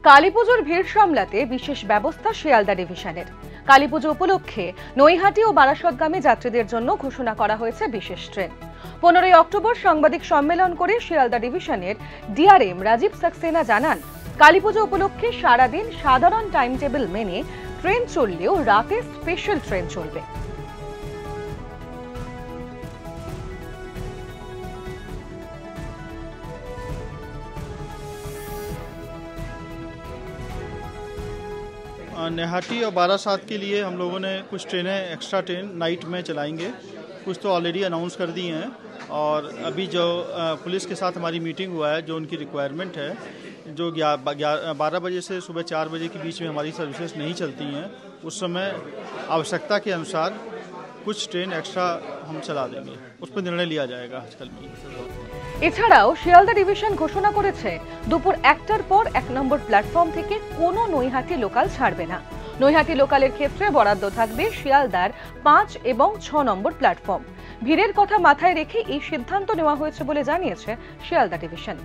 কালীপুজোর ভিড় সামলাতে বিশেষ ব্যবস্থা শিয়ালদা ডিভিশনের। কালীপুজো উপলক্ষে নৈহাটি ও বারাসতগামী যাত্রীদের জন্য ঘোষণা করা হয়েছে বিশেষ ট্রেন। 15 অক্টোবর সাংবাদিক সম্মেলন করে শিয়ালদা ডিভিশনের ডিআরএম রাজীব সাক্সেনা জানান, কালীপুজো উপলক্ষে সারাদিন সাধারণ টাইম টেবিল মেনে ট্রেন চললেও রাতে স্পেশাল ট্রেন চলবে। नैहाटी और बारासात के लिए हम लोगों ने कुछ ट्रेनें एक्स्ट्रा ट्रेन नाइट में चलाएंगे। कुछ तो ऑलरेडी अनाउंस कर दी हैं और अभी जो पुलिस के साथ हमारी मीटिंग हुआ है, जो उनकी रिक्वायरमेंट है, जो 12 बजे से सुबह 4 बजे के बीच में हमारी सर्विसेज नहीं चलती हैं, उस समय आवश्यकता के अनुसार कुछ ट्रेन एक्स्ट्रा हम चला देंगे। उस पर निर्णय लिया जाएगा आजकल में। এছাড়াও শিয়ালদা ডিভিশন ঘোষণা করেছে দুপুর 1টার পর 1 নম্বর প্ল্যাটফর্ম থেকে কোনো নৈহাটি লোকাল ছাড়বে না। নৈহাটি লোকালের ক্ষেত্রে বরাদ্দ থাকবে শিয়ালদার 5 এবং 6 নম্বর প্ল্যাটফর্ম। ভিড়ের কথা মাথায় রেখে এই সিদ্ধান্ত নেওয়া হয়েছে বলে জানিয়েছে শিয়ালদা ডিভিশন।